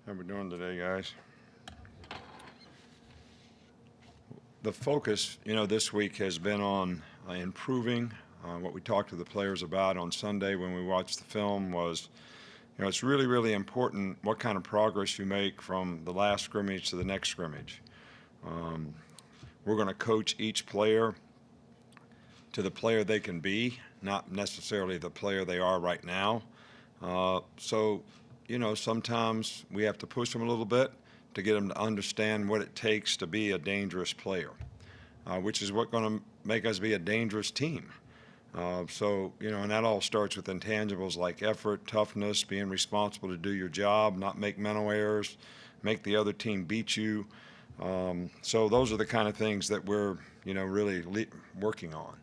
How we doing today, guys? The focus, this week has been on improving. What we talked to the players about on Sunday when we watched the film was, it's really, really important what kind of progress you make from the last scrimmage to the next scrimmage. Um, we're going to coach each player to the player they can be, not necessarily the player they are right now. Sometimes we have to push them a little bit to get them to understand what it takes to be a dangerous player, which is what's going to make us be a dangerous team. And that all starts with intangibles like effort, toughness, being responsible to do your job, not make mental errors, make the other team beat you. So those are the kind of things that we're, really working on.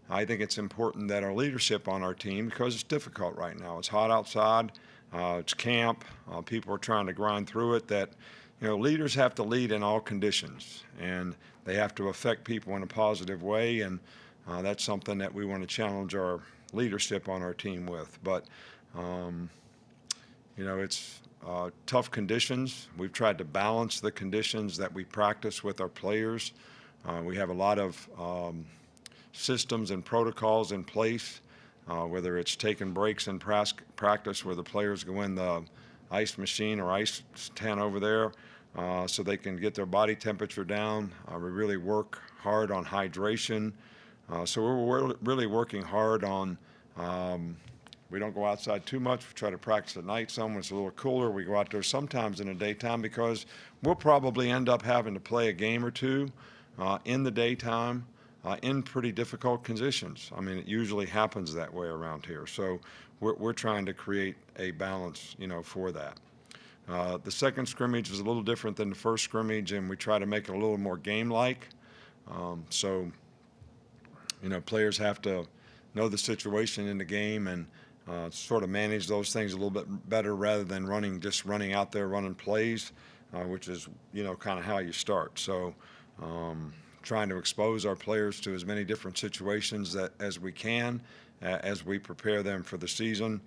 I think it's important that our leadership on our team, because it's difficult right now. It's hot outside. It's camp. People are trying to grind through it. That, leaders have to lead in all conditions, and they have to affect people in a positive way. And that's something that we want to challenge our leadership on our team with. But, it's tough conditions. We've tried to balance the conditions that we practice with our players. We have a lot of systems and protocols in place, whether it's taking breaks in practice where the players go in the ice machine or ice tent over there so they can get their body temperature down. We really work hard on hydration. So we're really working hard on, we don't go outside too much. We try to practice at night some when it's a little cooler. We go out there sometimes in the daytime because we'll probably end up having to play a game or two in the daytime in pretty difficult conditions. I mean, it usually happens that way around here. So we're trying to create a balance, for that. The second scrimmage is a little different than the first scrimmage, and we try to make it a little more game-like. Players have to know the situation in the game and sort of manage those things a little bit better rather than running out there running plays, which is, kind of how you start. So trying to expose our players to as many different situations as we can as we prepare them for the season.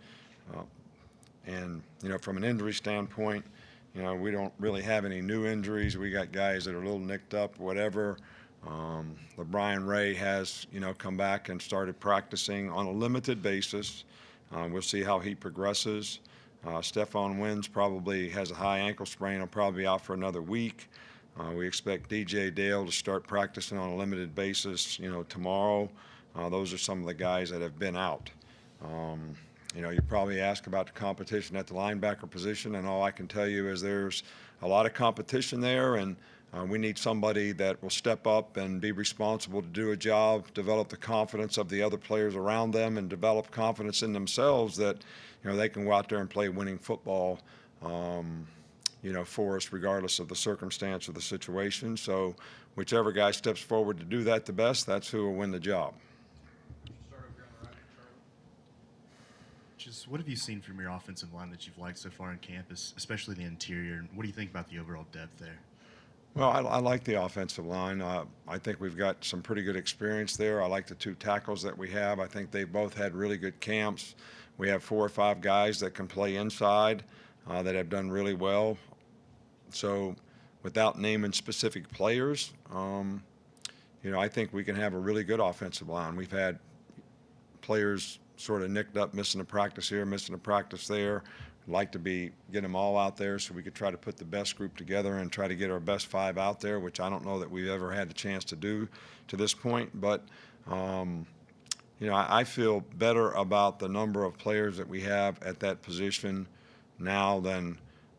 From an injury standpoint, we don't really have any new injuries. We got guys that are a little nicked up, whatever. Brian Ray has, come back and started practicing on a limited basis. We'll see how he progresses. Stephon Wins probably has a high ankle sprain. He'll probably be out for another week. We expect DJ Dale to start practicing on a limited basis, tomorrow. Those are some of the guys that have been out. You probably ask about the competition at the linebacker position, and all I can tell you is there's a lot of competition there, and we need somebody that will step up and be responsible to do a job, develop the confidence of the other players around them, and develop confidence in themselves that, they can go out there and play winning football, for us regardless of the circumstance or the situation. So whichever guy steps forward to do that the best, that's who will win the job. Just what have you seen from your offensive line that you've liked so far in campus, especially the interior? And what do you think about the overall depth there? Well, I like the offensive line. I think we've got some pretty good experience there. I like the two tackles that we have. I think they've both had really good camps. We have 4 or 5 guys that can play inside that have done really well. So without naming specific players, I think we can have a really good offensive line. We've had players sort of nicked up, missing a practice here, missing a practice there. I'd like to get them all out there so we could try to put the best group together and try to get our best 5 out there, which I don't know that we've ever had the chance to do to this point. But, I feel better about the number of players that we have at that position now than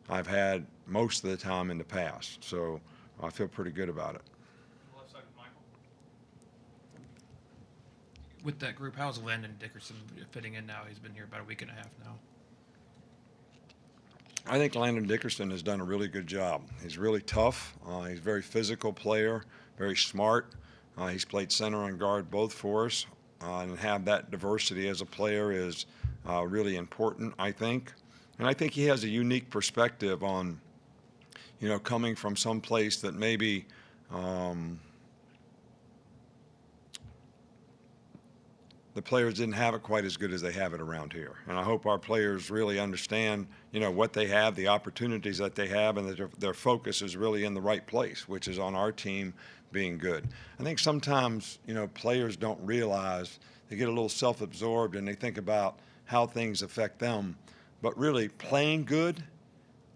I've had most of the time in the past. So I feel pretty good about it. Left side with Michael. With that group, how's Landon Dickerson fitting in now? He's been here about a week and a half now. I think Landon Dickerson has done a really good job. He's really tough. He's a very physical player, very smart. He's played center and guard both for us. And have that diversity as a player is really important, I think. And I think he has a unique perspective on, coming from some place that maybe the players didn't have it quite as good as they have it around here. And I hope our players really understand, what they have, the opportunities that they have, and that their focus is really in the right place, which is on our team being good. I think sometimes, players don't realize, they get a little self-absorbed and they think about how things affect them. But really, playing good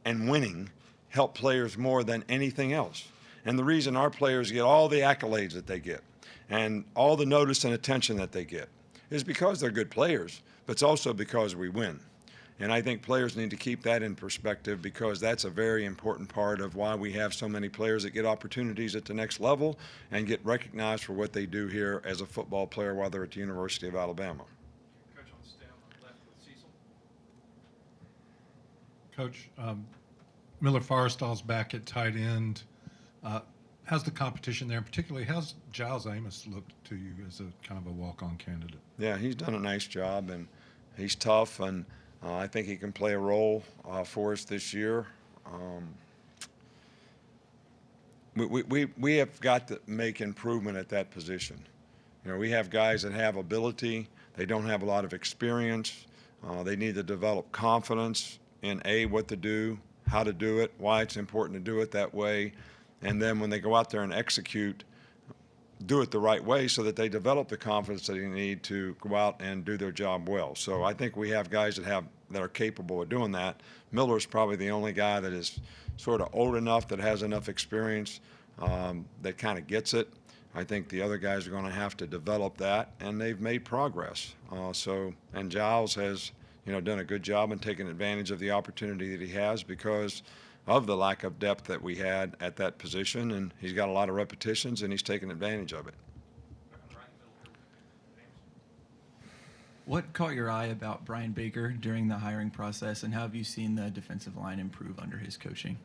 and winning help players more than anything else. And the reason our players get all the accolades that they get and all the notice and attention that they get is because they're good players, but it's also because we win. And I think players need to keep that in perspective, because that's a very important part of why we have so many players that get opportunities at the next level and get recognized for what they do here as a football player while they're at the University of Alabama. Coach, on stay on the left with Cecil. Coach, Miller Forrestall's back at tight end. How's the competition there? And particularly, how's Giles Amos looked to you as a kind of a walk-on candidate? Yeah, he's done a nice job, and he's tough, and I think he can play a role for us this year. We have got to make improvement at that position. We have guys that have ability. They don't have a lot of experience. They need to develop confidence in what to do, how to do it, why it's important to do it that way, and then when they go out there and execute, do it the right way so that they develop the confidence that they need to go out and do their job well. So I think we have guys that are capable of doing that. Miller's probably the only guy that is sort of old enough, that has enough experience, that kind of gets it. I think the other guys are going to have to develop that, and they've made progress. And Giles has, done a good job in taking advantage of the opportunity that he has because of the lack of depth that we had at that position, and he's got a lot of repetitions, and he's taken advantage of it. What caught your eye about Brian Baker during the hiring process, and how have you seen the defensive line improve under his coaching?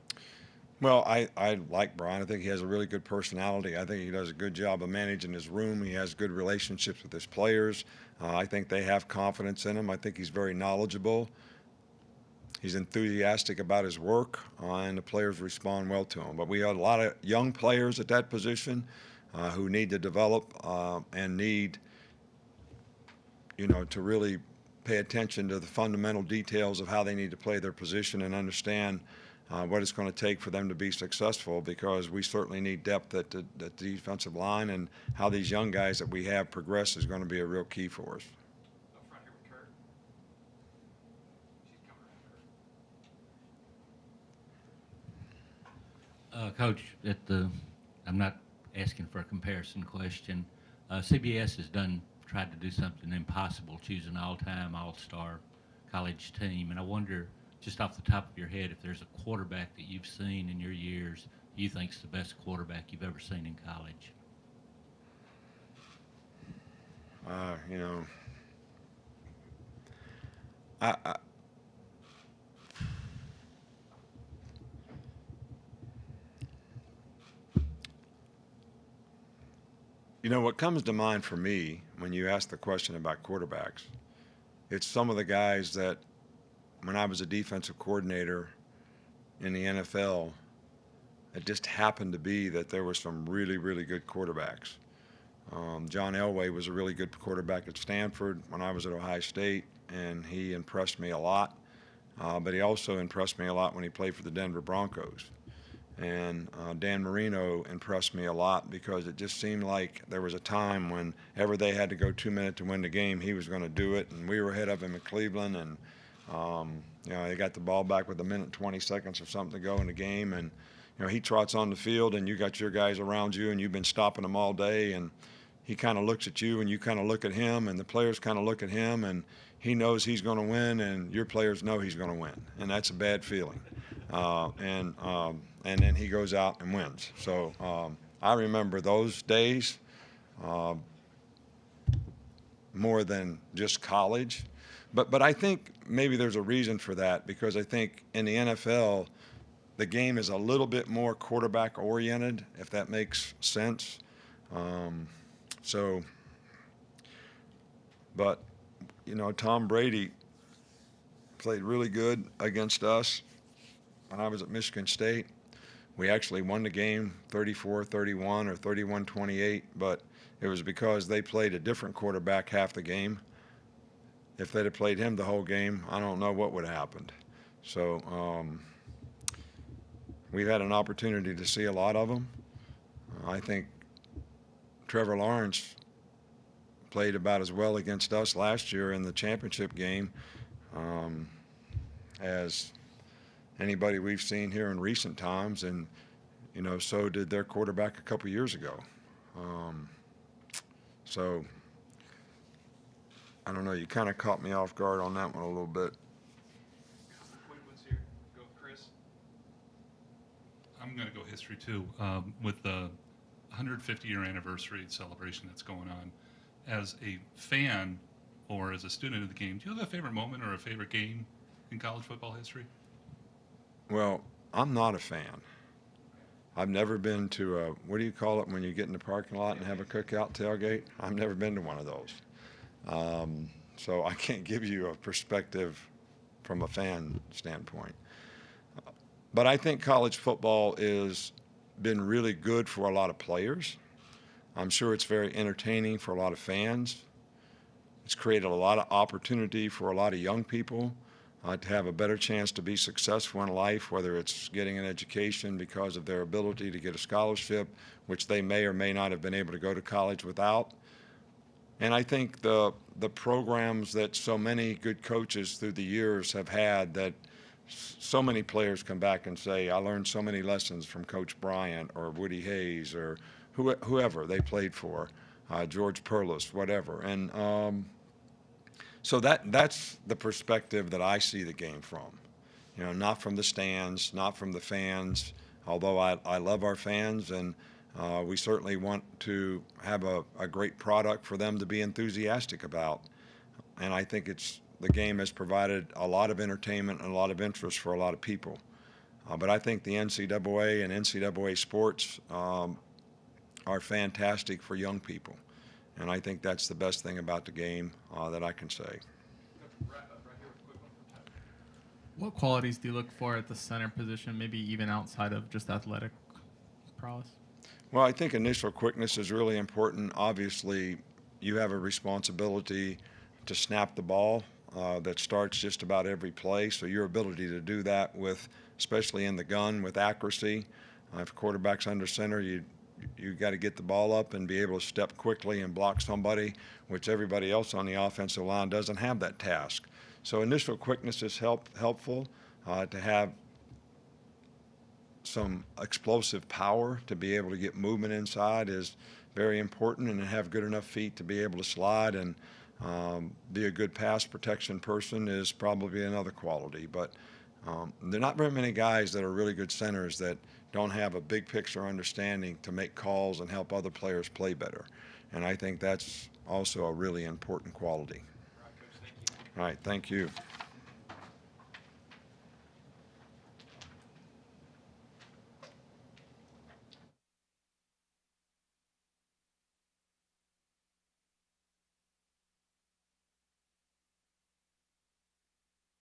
Well, I like Brian. I think he has a really good personality. I think he does a good job of managing his room. He has good relationships with his players. I think they have confidence in him. I think he's very knowledgeable. He's enthusiastic about his work, and the players respond well to him. But we have a lot of young players at that position who need to develop and need, to really pay attention to the fundamental details of how they need to play their position and understand what it's going to take for them to be successful, because we certainly need depth at the defensive line, and how these young guys that we have progress is going to be a real key for us. Up front here with Kurt. She's coming around Kurt. Coach, I'm not asking for a comparison question. CBS has tried to do something impossible, choose an all-time all-star college team, and I wonder, just off the top of your head, if there's a quarterback that you've seen in your years you think's the best quarterback you've ever seen in college. What comes to mind for me when you ask the question about quarterbacks, it's some of the guys that, when I was a defensive coordinator in the NFL, it just happened to be that there were some really, really good quarterbacks. John Elway was a really good quarterback at Stanford when I was at Ohio State, and he impressed me a lot. But he also impressed me a lot when he played for the Denver Broncos. And Dan Marino impressed me a lot, because it just seemed like there was a time whenever they had to go 2 minutes to win the game, he was going to do it. And we were ahead of him in Cleveland, and they got the ball back with 1:20 or something to go in the game, and he trots on the field, and you got your guys around you, and you've been stopping them all day, and he kind of looks at you, and you kind of look at him, and the players kind of look at him, and he knows he's going to win, and your players know he's going to win, and that's a bad feeling. And then he goes out and wins. So I remember those days more than just college. But I think maybe there's a reason for that, because I think in the NFL, the game is a little bit more quarterback oriented, if that makes sense. But Tom Brady played really good against us when I was at Michigan State. We actually won the game 34-31 or 31-28, but it was because they played a different quarterback half the game. If they'd have played him the whole game, I don't know what would have happened. So we've had an opportunity to see a lot of them. I think Trevor Lawrence played about as well against us last year in the championship game as anybody we've seen here in recent times, and so did their quarterback a couple years ago. So I don't know. You kind of caught me off guard on that one a little bit. Quick ones here. Go, Chris. I'm going to go history too. With the 150-year anniversary celebration that's going on, as a fan or as a student of the game, do you have a favorite moment or a favorite game in college football history? Well, I'm not a fan. I've never been to a, what do you call it when you get in the parking lot and have a cookout tailgate? I've never been to one of those. So I can't give you a perspective from a fan standpoint. But I think college football has been really good for a lot of players. I'm sure it's very entertaining for a lot of fans. It's created a lot of opportunity for a lot of young people to have a better chance to be successful in life, whether it's getting an education because of their ability to get a scholarship, which they may or may not have been able to go to college without. And I think the programs that so many good coaches through the years have had, that so many players come back and say, I learned so many lessons from Coach Bryant or Woody Hayes or whoever they played for, George Perlis, whatever. And so that's the perspective that I see the game from. Not from the stands, not from the fans, although I love our fans, and we certainly want to have a great product for them to be enthusiastic about. And I think the game has provided a lot of entertainment and a lot of interest for a lot of people. But I think the NCAA and NCAA sports are fantastic for young people. And I think that's the best thing about the game that I can say. What qualities do you look for at the center position, maybe even outside of just athletic prowess? Well, I think initial quickness is really important. Obviously, you have a responsibility to snap the ball that starts just about every play. So your ability to do that especially in the gun, with accuracy. If a quarterback's under center, you got to get the ball up and be able to step quickly and block somebody, which everybody else on the offensive line doesn't have that task. So initial quickness is helpful. To have some explosive power to be able to get movement inside is very important, and to have good enough feet to be able to slide and be a good pass protection person is probably another quality. But there are not very many guys that are really good centers that don't have a big picture understanding to make calls and help other players play better. And I think that's also a really important quality. All right, thank you.